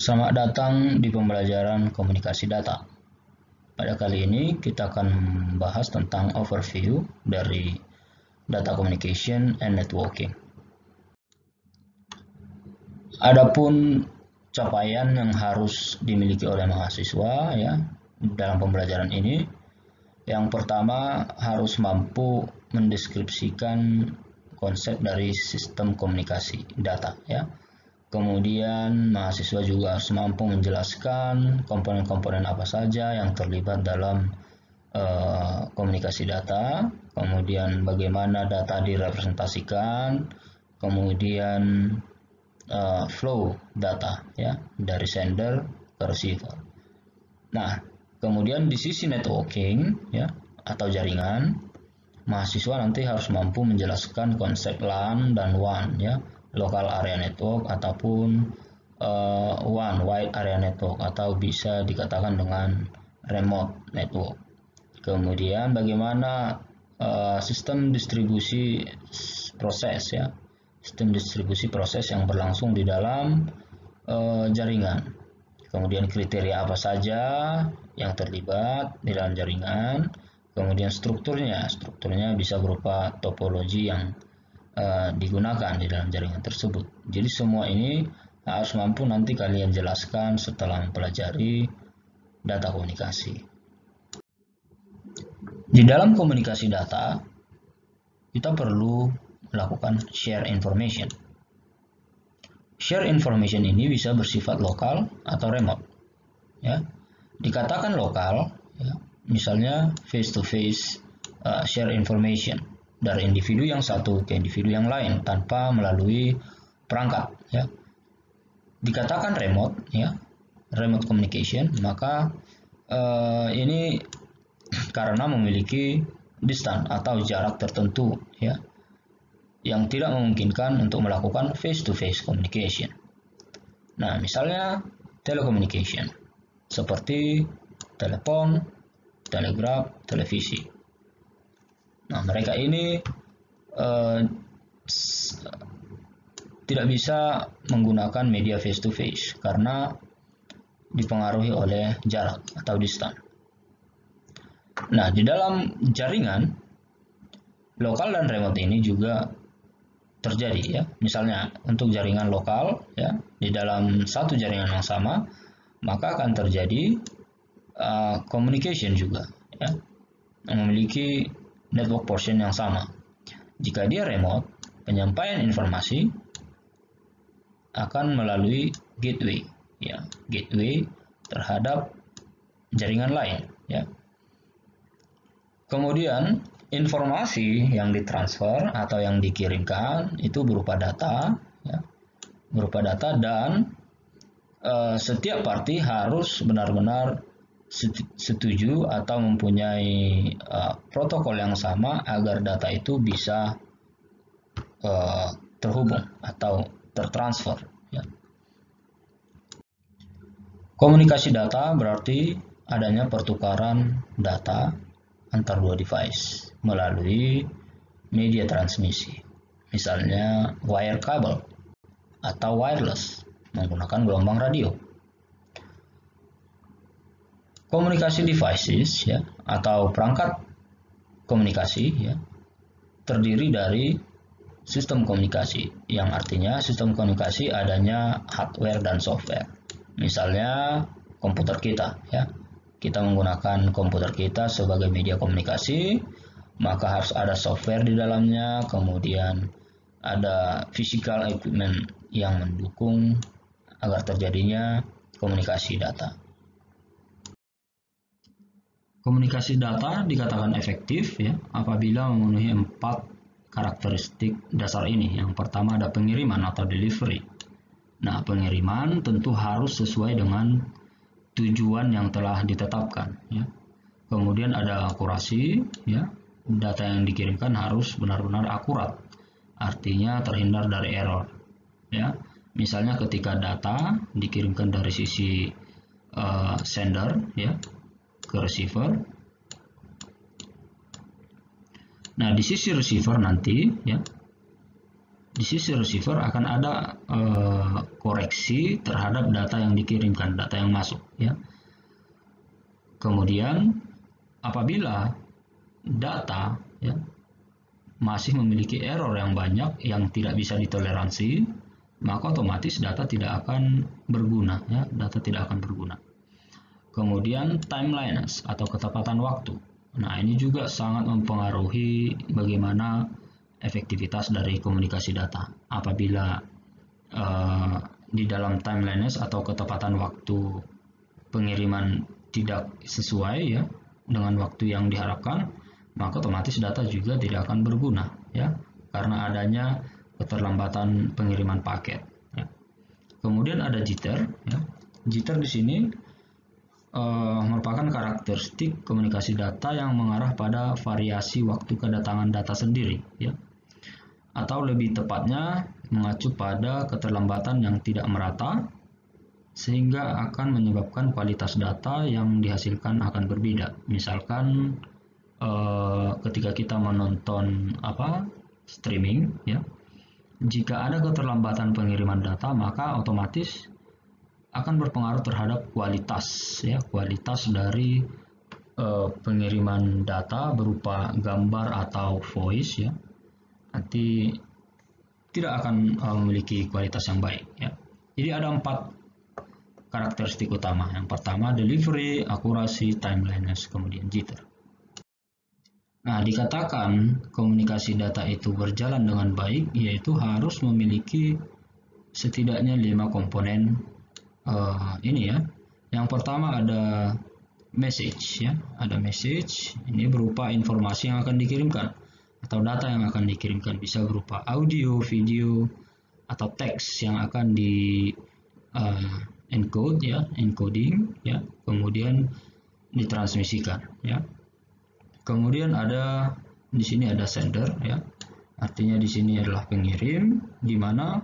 Selamat datang di pembelajaran komunikasi data. Pada kali ini kita akan membahas tentang overview dari data communication and networking. Adapun capaian yang harus dimiliki oleh mahasiswa ya dalam pembelajaran ini, yang pertama harus mampu mendeskripsikan konsep dari sistem komunikasi data ya. Kemudian mahasiswa juga harus mampu menjelaskan komponen-komponen apa saja yang terlibat dalam komunikasi data, kemudian bagaimana data direpresentasikan, kemudian flow data ya dari sender ke receiver. Nah, kemudian di sisi networking ya atau jaringan, mahasiswa nanti harus mampu menjelaskan konsep LAN dan WAN ya, local area network ataupun WAN, wide area network, atau bisa dikatakan dengan remote network. Kemudian bagaimana sistem distribusi proses ya, sistem distribusi proses yang berlangsung di dalam jaringan. Kemudian kriteria apa saja yang terlibat di dalam jaringan. Kemudian strukturnya bisa berupa topologi yang digunakan di dalam jaringan tersebut. Jadi semua ini harus mampu nanti kalian jelaskan setelah mempelajari data komunikasi. Di dalam komunikasi data, kita perlu melakukan share information. Share information ini bisa bersifat lokal atau remote. Ya, dikatakan lokal, ya, misalnya face to face share information dari individu yang satu ke individu yang lain tanpa melalui perangkat ya. Dikatakan remote ya, remote communication, maka ini karena memiliki distance atau jarak tertentu ya yang tidak memungkinkan untuk melakukan face to face communication. Nah, misalnya telecommunication seperti telepon, telegraf, televisi. Nah, mereka ini tidak bisa menggunakan media face to face karena dipengaruhi oleh jarak atau distance. Nah, di dalam jaringan lokal dan remote ini juga terjadi ya. Misalnya untuk jaringan lokal ya, di dalam satu jaringan yang sama, maka akan terjadi communication juga ya, memiliki network portion yang sama. Jika dia remote, penyampaian informasi akan melalui gateway ya, gateway terhadap jaringan lain ya. Kemudian informasi yang ditransfer atau yang dikirimkan itu berupa data ya, berupa data, dan setiap party harus benar-benar setuju atau mempunyai protokol yang sama agar data itu bisa terhubung atau tertransfer ya. Komunikasi data berarti adanya pertukaran data antar dua device melalui media transmisi, misalnya wire kabel atau wireless menggunakan gelombang radio. Komunikasi devices ya atau perangkat komunikasi ya terdiri dari sistem komunikasi, yang artinya sistem komunikasi adanya hardware dan software. Misalnya komputer kita ya, kita menggunakan komputer kita sebagai media komunikasi, maka harus ada software di dalamnya, kemudian ada physical equipment yang mendukung agar terjadinya komunikasi data. Komunikasi data dikatakan efektif ya apabila memenuhi 4 karakteristik dasar ini. Yang pertama ada pengiriman atau delivery. Nah, pengiriman tentu harus sesuai dengan tujuan yang telah ditetapkan ya. Kemudian ada akurasi ya, data yang dikirimkan harus benar-benar akurat, artinya terhindar dari error ya. Misalnya ketika data dikirimkan dari sisi sender ya ke receiver. Nah, di sisi receiver nanti ya di sisi receiver akan ada koreksi terhadap data yang dikirimkan, data yang masuk, ya. Kemudian apabila data, ya, masih memiliki error yang banyak yang tidak bisa ditoleransi, maka otomatis data tidak akan berguna, ya, data tidak akan berguna. Kemudian timeliness atau ketepatan waktu. Nah, ini juga sangat mempengaruhi bagaimana efektivitas dari komunikasi data. Apabila di dalam timeliness atau ketepatan waktu pengiriman tidak sesuai, ya, dengan waktu yang diharapkan, maka otomatis data juga tidak akan berguna, ya, karena adanya keterlambatan pengiriman paket, ya. Kemudian ada jitter, ya. Jitter di sini merupakan karakteristik komunikasi data yang mengarah pada variasi waktu kedatangan data sendiri, ya, atau lebih tepatnya mengacu pada keterlambatan yang tidak merata, sehingga akan menyebabkan kualitas data yang dihasilkan akan berbeda. Misalkan ketika kita menonton streaming, ya, jika ada keterlambatan pengiriman data, maka otomatis akan berpengaruh terhadap kualitas, ya, kualitas dari pengiriman data berupa gambar atau voice, ya, nanti tidak akan memiliki kualitas yang baik, ya. Jadi ada 4 karakteristik utama. Yang pertama delivery, akurasi, timeliness, kemudian jitter. Nah, dikatakan komunikasi data itu berjalan dengan baik, yaitu harus memiliki setidaknya 5 komponen ini, ya. Yang pertama ada message, ya. Ada message, ini berupa informasi yang akan dikirimkan atau data yang akan dikirimkan, bisa berupa audio, video, atau teks yang akan di encode, ya, encoding, ya, kemudian ditransmisikan, ya. Kemudian ada di sini ada sender, ya. Artinya di sini adalah pengirim, di mana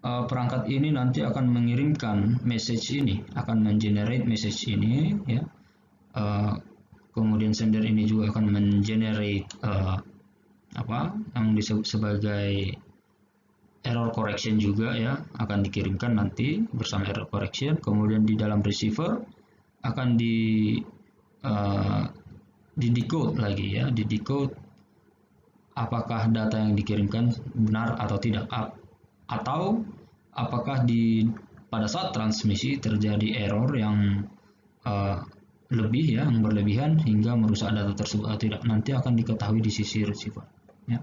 perangkat ini nanti akan mengirimkan message ini, akan mengenerate message ini, ya. Kemudian sender ini juga akan mengenerate yang disebut sebagai error correction juga, ya, akan dikirimkan nanti bersama error correction. Kemudian di dalam receiver akan di decode lagi, ya, di decode apakah data yang dikirimkan benar atau tidak, atau apakah pada saat transmisi terjadi error yang lebih, ya, yang berlebihan hingga merusak data tersebut atau tidak, nanti akan diketahui di sisi receiver, ya.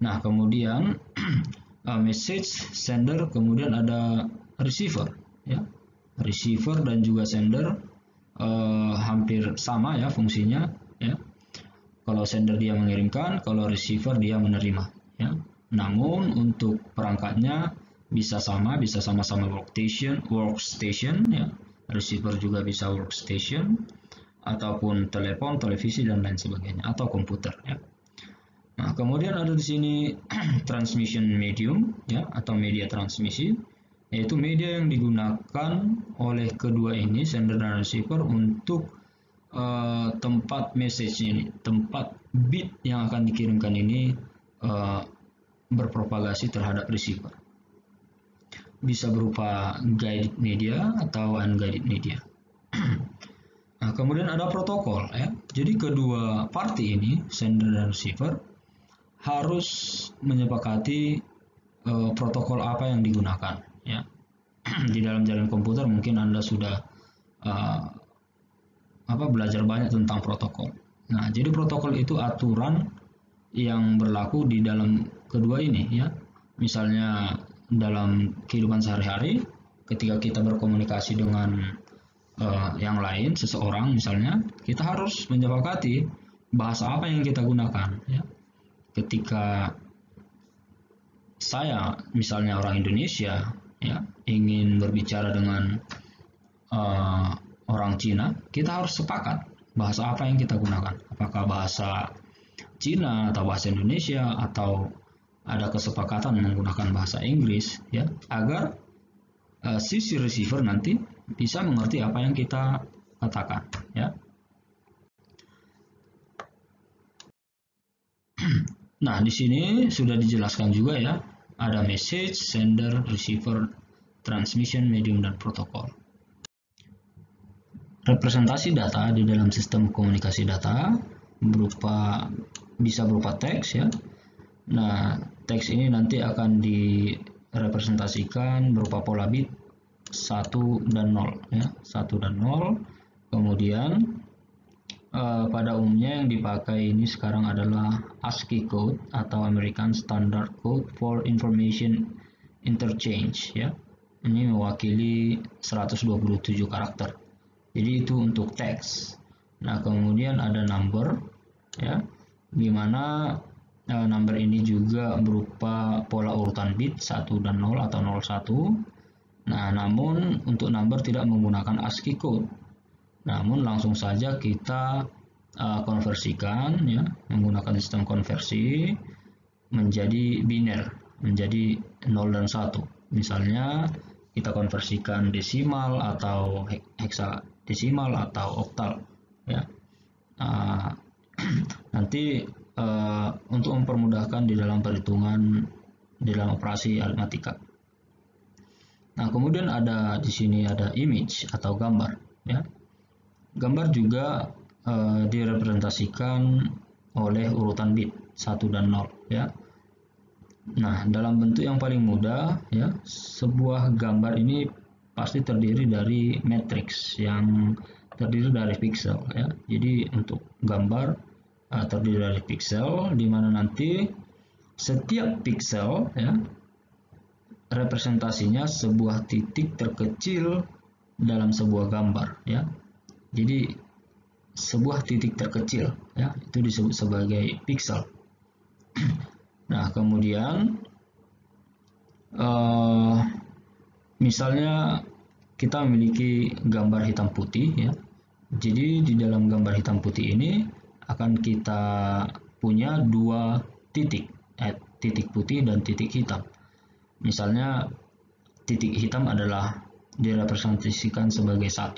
Nah, kemudian message, sender, kemudian ada receiver, ya. Receiver dan juga sender hampir sama, ya, fungsinya, ya. Kalau sender dia mengirimkan, kalau receiver dia menerima, ya. Namun untuk perangkatnya bisa sama-sama workstation, ya. Receiver juga bisa workstation ataupun telepon, televisi dan lain sebagainya, atau komputer, ya. Nah, kemudian ada di sini transmission medium, ya, atau media transmisi, yaitu media yang digunakan oleh kedua ini, sender dan receiver, untuk tempat message ini, tempat bit yang akan dikirimkan ini berpropagasi terhadap receiver. Bisa berupa guided media atau unguided media. Nah, kemudian ada protokol, ya. Jadi kedua party ini, sender dan receiver, harus menyepakati protokol apa yang digunakan, ya. Di dalam jaringan komputer mungkin Anda sudah belajar banyak tentang protokol. Nah, jadi protokol itu aturan yang berlaku di dalam kedua ini, ya. Misalnya dalam kehidupan sehari-hari, ketika kita berkomunikasi dengan yang lain, seseorang misalnya, kita harus menyepakati bahasa apa yang kita gunakan, ya. Ketika saya misalnya orang Indonesia, ya, ingin berbicara dengan orang Cina, kita harus sepakat bahasa apa yang kita gunakan, apakah bahasa Cina atau bahasa Indonesia, atau ada kesepakatan menggunakan bahasa Inggris, ya, agar sisi receiver nanti bisa mengerti apa yang kita katakan, ya. Nah, di sini sudah dijelaskan juga, ya, ada message, sender, receiver, transmission, medium, dan protokol. Representasi data di dalam sistem komunikasi data bisa berupa teks ya. Nah, teks ini nanti akan direpresentasikan berupa pola bit 1 dan 0 ya, 1 dan 0. Kemudian pada umumnya yang dipakai ini sekarang adalah ASCII code atau American Standard Code for Information Interchange ya. Ini mewakili 127 karakter. Jadi itu untuk teks. Nah, kemudian ada number ya, di mana number ini juga berupa pola urutan bit 1 dan 0 atau 01. Nah, namun untuk number tidak menggunakan ASCII code. Namun langsung saja kita konversikan ya, menggunakan sistem konversi menjadi biner, menjadi 0 dan 1. Misalnya kita konversikan desimal atau heksadesimal atau oktal ya. Nanti untuk mempermudahkan di dalam perhitungan di dalam operasi aritmatika. Nah, kemudian di sini ada image atau gambar ya. Gambar juga direpresentasikan oleh urutan bit 1 dan 0 ya. Nah, dalam bentuk yang paling mudah ya, sebuah gambar ini pasti terdiri dari matriks yang terdiri dari piksel ya. Jadi untuk gambar terdiri dari piksel, di mana nanti setiap piksel ya representasinya sebuah titik terkecil dalam sebuah gambar ya. Jadi sebuah titik terkecil ya, itu disebut sebagai piksel. Nah, kemudian misalnya kita memiliki gambar hitam putih ya. Jadi di dalam gambar hitam putih ini akan kita punya dua titik, titik putih dan titik hitam. Misalnya titik hitam adalah direpresentasikan sebagai 1,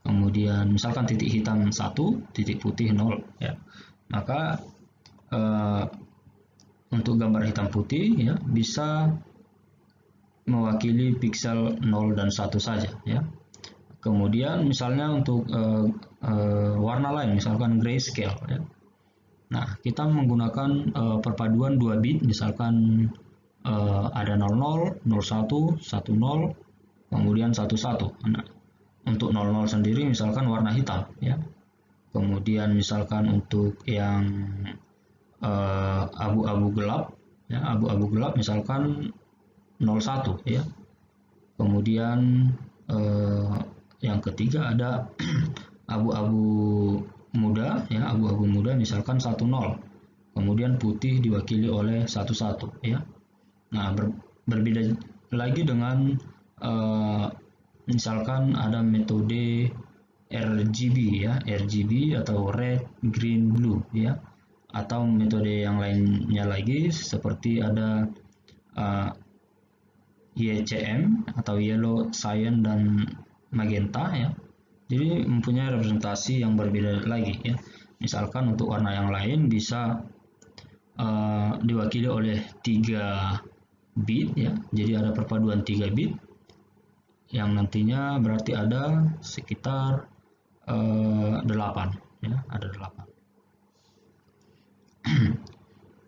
kemudian misalkan titik hitam 1, titik putih 0 ya. Maka untuk gambar hitam putih ya bisa mewakili piksel 0 dan 1 saja ya. Kemudian misalnya untuk warna lain, misalkan grayscale ya. Nah, kita menggunakan perpaduan 2 bit, misalkan ada 00, 01, 10, kemudian 11. Nah, untuk 00 sendiri misalkan warna hitam ya. Kemudian misalkan untuk yang abu-abu gelap ya, abu-abu gelap misalkan 01 ya. Kemudian yang ketiga ada abu-abu muda ya, abu-abu muda misalkan 10. Kemudian putih diwakili oleh 11 ya. Nah, berbeda lagi dengan misalkan ada metode RGB ya, RGB atau red, green, blue ya. Atau metode yang lainnya lagi seperti ada YCM atau yellow, cyan, dan magenta ya. Jadi mempunyai representasi yang berbeda lagi ya. Misalkan untuk warna yang lain bisa diwakili oleh 3 bit ya. Jadi ada perpaduan 3 bit yang nantinya berarti ada sekitar 8 ya, ada 8.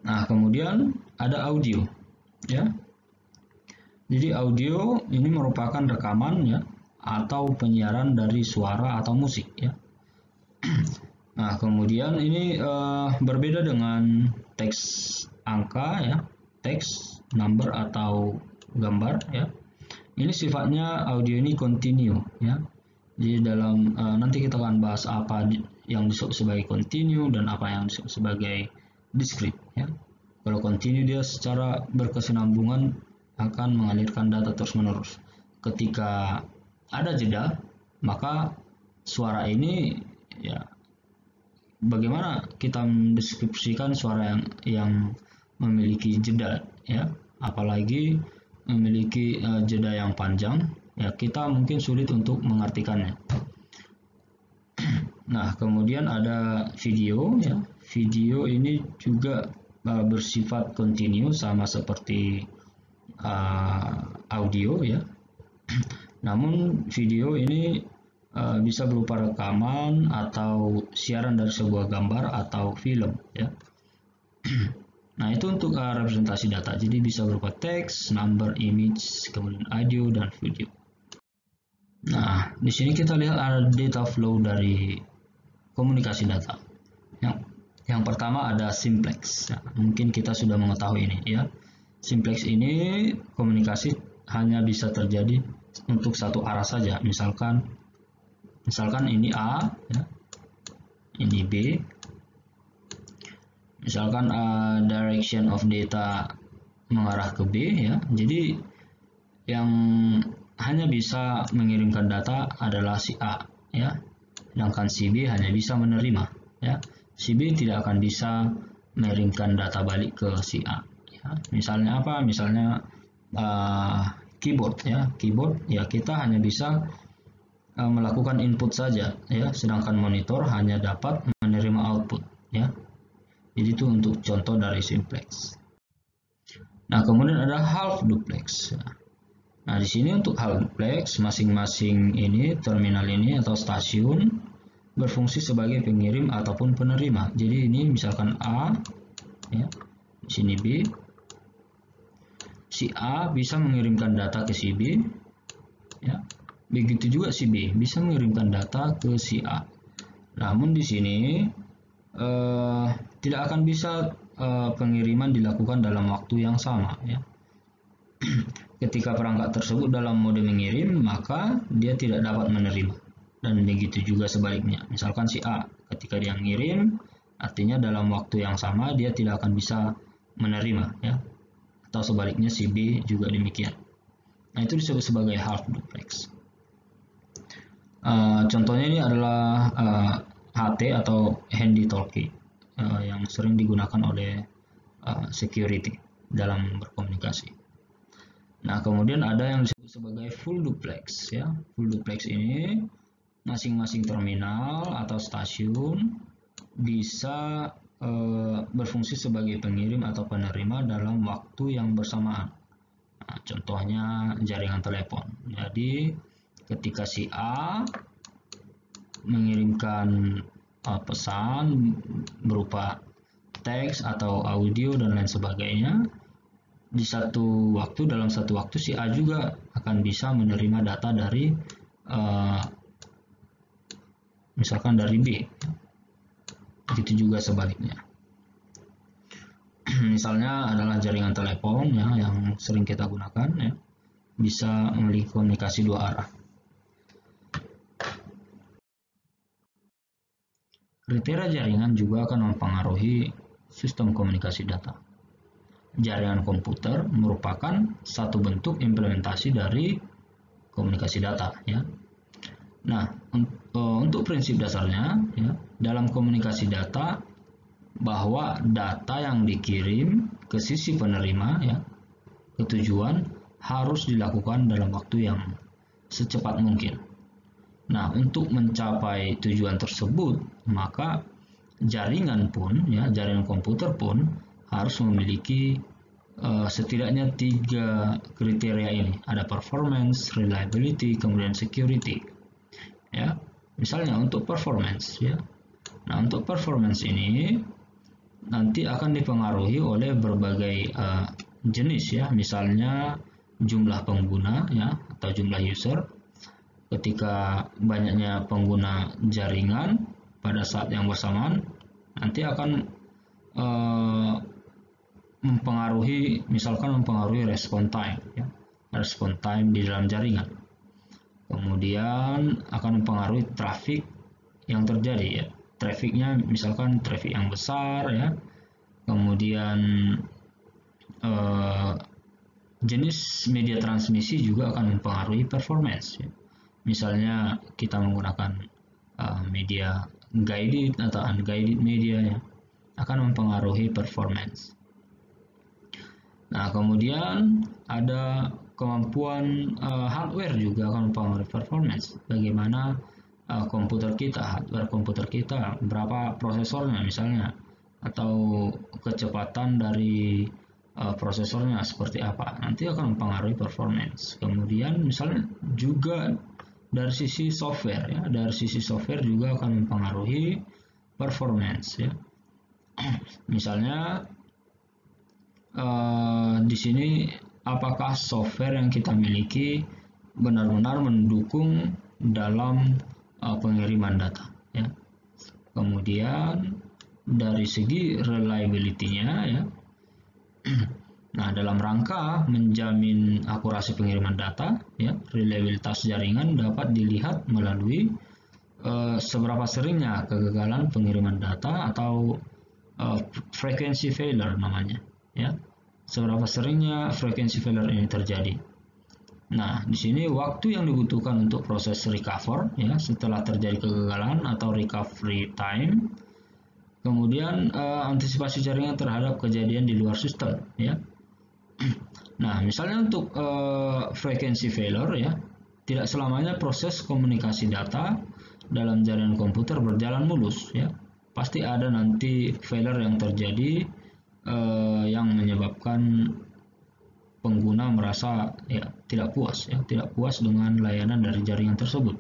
Nah, kemudian ada audio ya. Jadi audio ini merupakan rekaman ya atau penyiaran dari suara atau musik ya. Nah, kemudian ini berbeda dengan teks angka ya, teks, number atau gambar ya. Ini sifatnya audio ini continue ya. Jadi dalam nanti kita akan bahas apa yang disebut sebagai continue dan apa yang disebut sebagai discrete ya. Kalau continue dia secara berkesinambungan akan mengalirkan data terus-menerus. Ketika ada jeda, maka suara ini ya, bagaimana kita mendeskripsikan suara yang memiliki jeda ya, apalagi memiliki jeda yang panjang ya, kita mungkin sulit untuk mengartikannya. Nah, kemudian ada video ya. Video ini juga bersifat kontinu sama seperti audio ya. Namun video ini bisa berupa rekaman atau siaran dari sebuah gambar atau film ya. Nah, itu untuk representasi data. Jadi bisa berupa teks, number, image, kemudian audio dan video. Nah, di sini kita lihat ada data flow dari komunikasi data. Yang pertama ada simplex. Nah, mungkin kita sudah mengetahui ini ya. Simplex ini komunikasi hanya bisa terjadi untuk satu arah saja. Misalkan ini A ya. Ini B. Misalkan direction of data mengarah ke B ya. Jadi yang hanya bisa mengirimkan data adalah si A ya. Sedangkan si B hanya bisa menerima ya. Si B tidak akan bisa mengirimkan data balik ke si A ya. Misalnya apa? Misalnya keyboard ya. Keyboard ya kita hanya bisa melakukan input saja ya. Sedangkan monitor hanya dapat menerima output ya. Jadi itu untuk contoh dari simplex. Nah, kemudian ada half duplex. Nah, di sini untuk half duplex, masing-masing ini terminal ini atau stasiun berfungsi sebagai pengirim ataupun penerima. Jadi ini misalkan A, ya, di sini B. Si A bisa mengirimkan data ke si B, ya. Begitu juga si B bisa mengirimkan data ke si A. Namun di sini tidak akan bisa pengiriman dilakukan dalam waktu yang sama ya. Ketika perangkat tersebut dalam mode mengirim, maka dia tidak dapat menerima. Dan begitu juga sebaliknya. Misalkan si A ketika dia mengirim, artinya dalam waktu yang sama dia tidak akan bisa menerima ya. Atau sebaliknya si B juga demikian. Nah, itu disebut sebagai half duplex. Contohnya ini adalah HT atau handy talkie yang sering digunakan oleh security dalam berkomunikasi. Nah, kemudian ada yang disebut sebagai full duplex ya. Full duplex ini masing-masing terminal atau stasiun bisa berfungsi sebagai pengirim atau penerima dalam waktu yang bersamaan. Nah, contohnya jaringan telepon. Jadi ketika si A mengirimkan pesan berupa teks atau audio dan lain sebagainya, di dalam satu waktu si A juga akan bisa menerima data dari misalkan dari B. Begitu juga sebaliknya. Misalnya adalah jaringan telepon ya, yang sering kita gunakan ya, bisa memiliki komunikasi dua arah. Kriteria jaringan juga akan mempengaruhi sistem komunikasi data. Jaringan komputer merupakan satu bentuk implementasi dari komunikasi data ya. Nah, untuk prinsip dasarnya ya, dalam komunikasi data bahwa data yang dikirim ke sisi penerima ya, ke tujuan harus dilakukan dalam waktu yang secepat mungkin. Nah, untuk mencapai tujuan tersebut, maka jaringan komputer pun harus memiliki setidaknya 3 kriteria ini. Ada performance, reliability, kemudian security. Ya, misalnya untuk performance ya. Nah, untuk performance ini nanti akan dipengaruhi oleh berbagai jenis ya, misalnya jumlah pengguna ya atau jumlah user. Ketika banyaknya pengguna jaringan pada saat yang bersamaan, nanti akan mempengaruhi respon time ya, respon time di dalam jaringan. Kemudian akan mempengaruhi traffic yang terjadi ya, trafficnya misalkan traffic yang besar ya. Kemudian jenis media transmisi juga akan mempengaruhi performance ya. Misalnya kita menggunakan media guided atau unguided media ya, akan mempengaruhi performance. Nah, kemudian ada kemampuan hardware juga akan mempengaruhi performance. Bagaimana hardware komputer kita, berapa prosesornya misalnya, atau kecepatan dari prosesornya seperti apa, nanti akan mempengaruhi performance. Kemudian misalnya juga dari sisi software ya, dari sisi software juga akan mempengaruhi performance ya. Misalnya di sini apakah software yang kita miliki benar-benar mendukung dalam pengiriman data ya. Kemudian dari segi reliability-nya ya. Nah, dalam rangka menjamin akurasi pengiriman data ya, reliabilitas jaringan dapat dilihat melalui seberapa seringnya kegagalan pengiriman data atau frequency failure namanya ya. Seberapa seringnya frequency failure ini terjadi. Nah, di sini waktu yang dibutuhkan untuk proses recover ya setelah terjadi kegagalan atau recovery time. Kemudian antisipasi jaringan terhadap kejadian di luar sistem ya. Nah, misalnya untuk frequency failure ya, tidak selamanya proses komunikasi data dalam jaringan komputer berjalan mulus ya. Pasti ada nanti failure yang terjadi yang menyebabkan pengguna merasa ya tidak puas dengan layanan dari jaringan tersebut.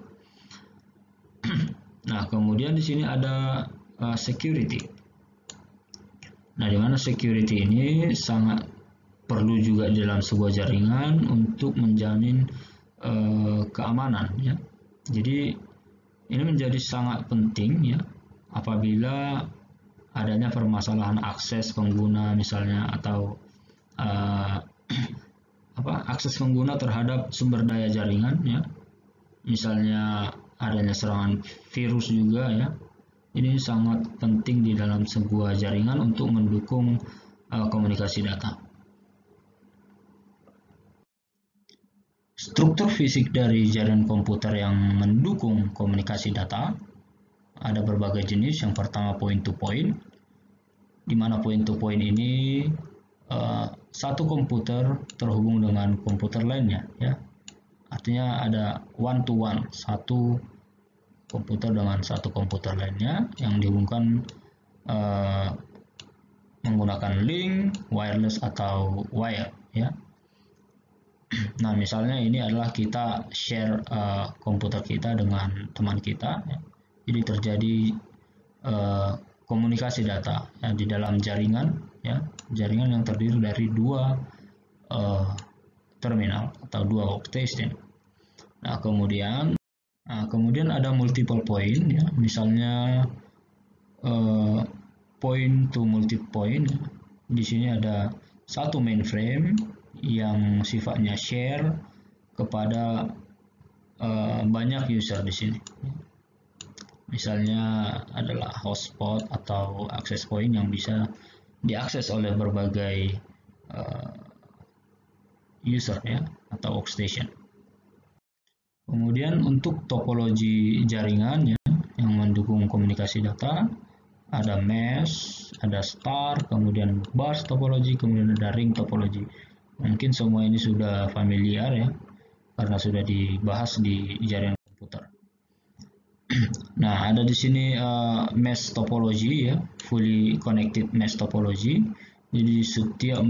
Nah, kemudian di sini ada security. Nah, di mana security ini sangat perlu juga di dalam sebuah jaringan untuk menjamin keamanan ya. Jadi ini menjadi sangat penting ya apabila adanya permasalahan akses pengguna misalnya atau akses pengguna terhadap sumber daya jaringan ya. Misalnya adanya serangan virus juga ya. Ini sangat penting di dalam sebuah jaringan untuk mendukung komunikasi data. Struktur fisik dari jaringan komputer yang mendukung komunikasi data ada berbagai jenis. Yang pertama point to point, di mana point to point ini satu komputer terhubung dengan komputer lainnya ya. Artinya ada one to one, satu komputer dengan satu komputer lainnya yang dihubungkan menggunakan link, wireless atau wire ya. Nah, misalnya ini adalah kita share komputer kita dengan teman kita ya. Jadi terjadi komunikasi data ya, di dalam jaringan ya, jaringan yang terdiri dari dua terminal atau dua workstation. Nah, kemudian ada multiple point ya, misalnya point to multi-point ya. Di sini ada satu mainframe yang sifatnya share kepada banyak user di sini. Misalnya adalah hotspot atau access point yang bisa diakses oleh berbagai user ya atau workstation. Kemudian untuk topologi jaringan ya, yang mendukung komunikasi data ada mesh, ada star, kemudian bus topologi, kemudian ada ring topologi. Mungkin semua ini sudah familiar ya, karena sudah dibahas di jaringan komputer. Nah, ada di sini mesh topology ya, fully connected mesh topology. Jadi setiap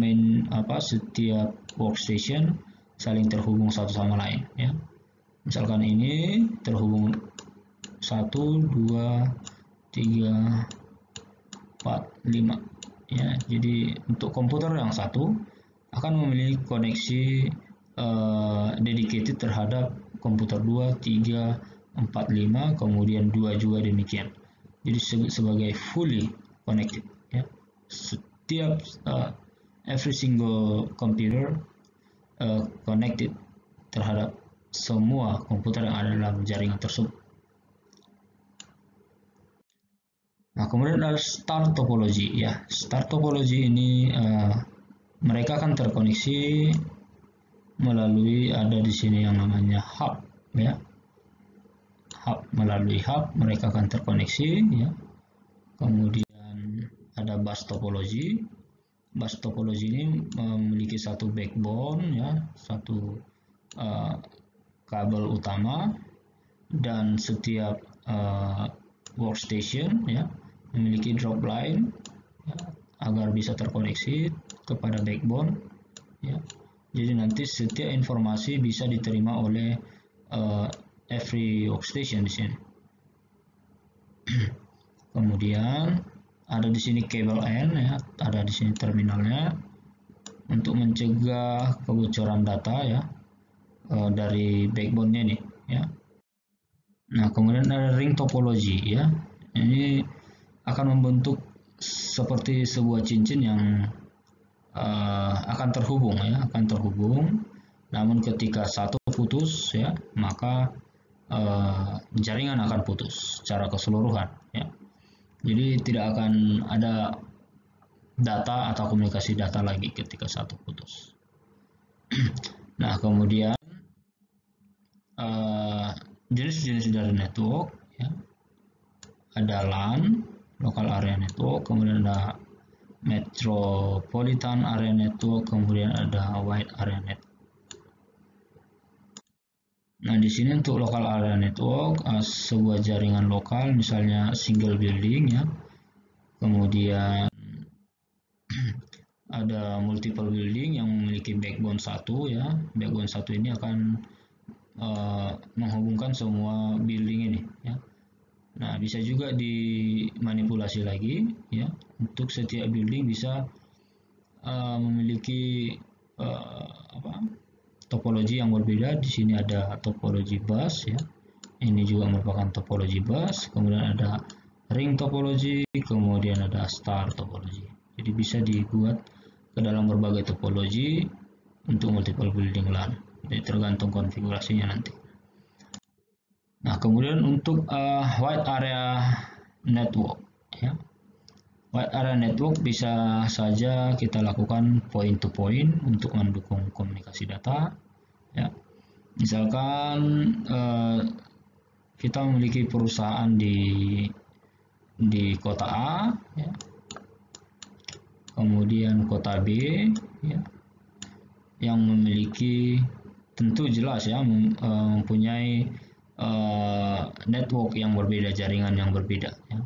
setiap workstation saling terhubung satu sama lain ya. Misalkan ini terhubung 1, 2, 3, 4, 5 ya. Jadi untuk komputer yang satu akan memiliki koneksi dedicated terhadap komputer 2, 3, 4, 5, kemudian 2 juga demikian. Jadi sebagai fully connected ya. Setiap every single computer connected terhadap semua komputer yang ada dalam jaringan tersebut. Nah, kemudian ada star topology ya. Star topology ini mereka akan terkoneksi melalui ada di sini yang namanya hub ya. Melalui hub mereka akan terkoneksi ya. Kemudian ada bus topology. Bus topology ini memiliki satu backbone ya, satu kabel utama, dan setiap workstation ya memiliki drop line agar bisa terkoneksi kepada backbone, ya. Jadi nanti setiap informasi bisa diterima oleh every workstation di sini. Kemudian ada di sini kabel N, ya, ada di sini terminalnya untuk mencegah kebocoran data, ya, dari backbone-nya nih, ya. Nah, kemudian ada ring topology, ya. Ini akan membentuk seperti sebuah cincin yang akan terhubung, ya, akan terhubung. Namun ketika satu putus, ya, maka jaringan akan putus secara keseluruhan, ya. Jadi tidak akan ada data atau komunikasi data lagi ketika satu putus. Nah, kemudian jenis-jenis dari network, ya, ada LAN, local area network, kemudian ada metropolitan area network, kemudian ada wide area network. Nah, di sini untuk local area network, sebuah jaringan lokal, misalnya single building, ya. Kemudian ada multiple building yang memiliki backbone satu, ya. Backbone satu ini akan menghubungkan semua building ini, ya. Nah, bisa juga dimanipulasi lagi, ya. Untuk setiap building bisa memiliki topologi yang berbeda. Di sini ada topologi bus, ya. Ini juga merupakan topologi bus. Kemudian ada ring topologi, kemudian ada star topologi. Jadi bisa dibuat ke dalam berbagai topologi untuk multiple building LAN. Jadi tergantung konfigurasinya nanti. Nah, kemudian untuk wide area network, ya. Wide area network bisa saja kita lakukan point to point untuk mendukung komunikasi data, ya. Misalkan kita memiliki perusahaan di kota A, ya. Kemudian kota B, ya, yang memiliki, tentu jelas, ya, mempunyai network yang berbeda, jaringan yang berbeda, ya.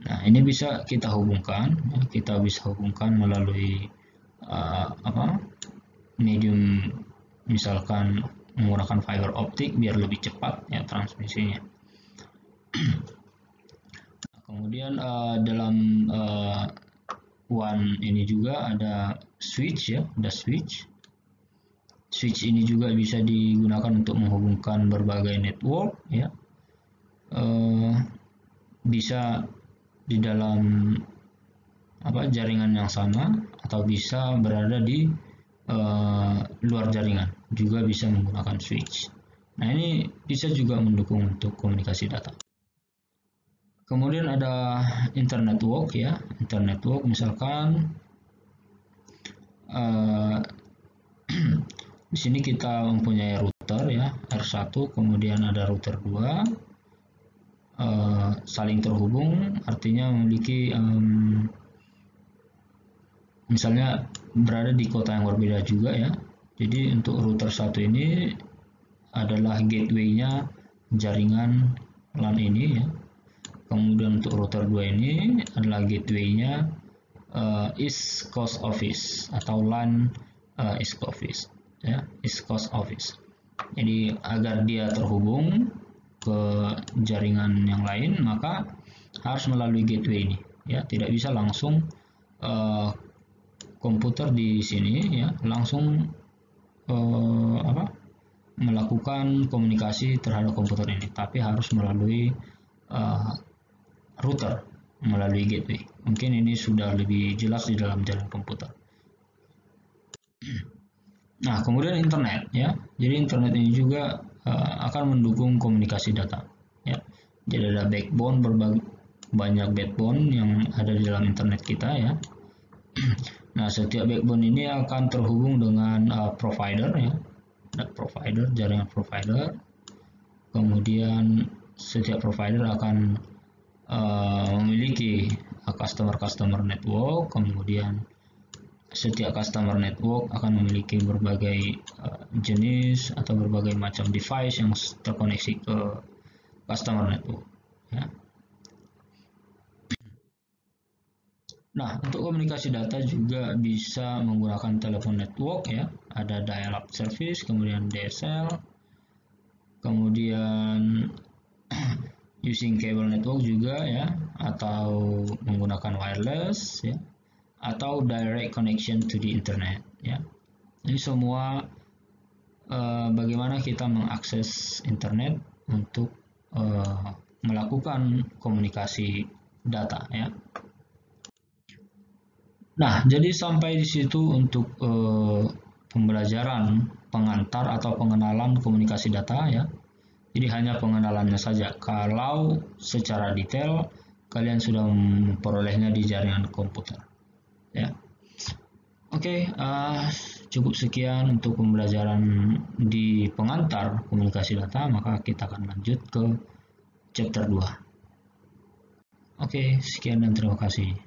Nah, ini bisa kita hubungkan, ya. Kita bisa hubungkan melalui medium, misalkan menggunakan fiber optik biar lebih cepat, ya, transmisinya. Nah, kemudian dalam WAN ini juga ada switch, ya, ada switch. Switch ini juga bisa digunakan untuk menghubungkan berbagai network, ya. Bisa di dalam jaringan yang sama atau bisa berada di luar jaringan, juga bisa menggunakan switch. Nah, ini bisa juga mendukung untuk komunikasi data. Kemudian ada internetwork, ya. Internetwork misalkan di sini kita mempunyai router, ya, R1, kemudian ada router 2, saling terhubung, artinya memiliki misalnya berada di kota yang berbeda juga, ya. Jadi untuk router 1 ini adalah gateway-nya jaringan LAN ini, ya. Kemudian untuk router 2 ini adalah gateway-nya East Coast Office atau LAN East Coast Office, ya, East Coast Office. Jadi agar dia terhubung ke jaringan yang lain, maka harus melalui gateway ini, ya. Tidak bisa langsung komputer di sini, ya, langsung melakukan komunikasi terhadap komputer ini, tapi harus melalui router, melalui gateway. Mungkin ini sudah lebih jelas di dalam jaringan komputer. Nah, kemudian internet, ya. Jadi internet ini juga akan mendukung komunikasi data, ya. Jadi ada backbone, banyak backbone yang ada di dalam internet kita, ya. Nah, setiap backbone ini akan terhubung dengan provider, ya. Ada provider, jaringan provider. Kemudian setiap provider akan memiliki customer network. Kemudian setiap customer network akan memiliki berbagai jenis atau berbagai macam device yang terkoneksi ke customer network, ya. Nah, untuk komunikasi data juga bisa menggunakan telepon network ya. Ada dial-up service, kemudian DSL, kemudian using cable network juga ya, atau menggunakan wireless ya, atau direct connection to the internet ya. Ini semua bagaimana kita mengakses internet untuk melakukan komunikasi data ya. Nah, jadi sampai di situ untuk pembelajaran pengantar atau pengenalan komunikasi data ya. Jadi hanya pengenalannya saja. Kalau secara detail kalian sudah memperolehnya di jaringan komputer ya. Oke, cukup sekian untuk pembelajaran di pengantar komunikasi data, maka kita akan lanjut ke chapter 2. Oke, sekian dan terima kasih.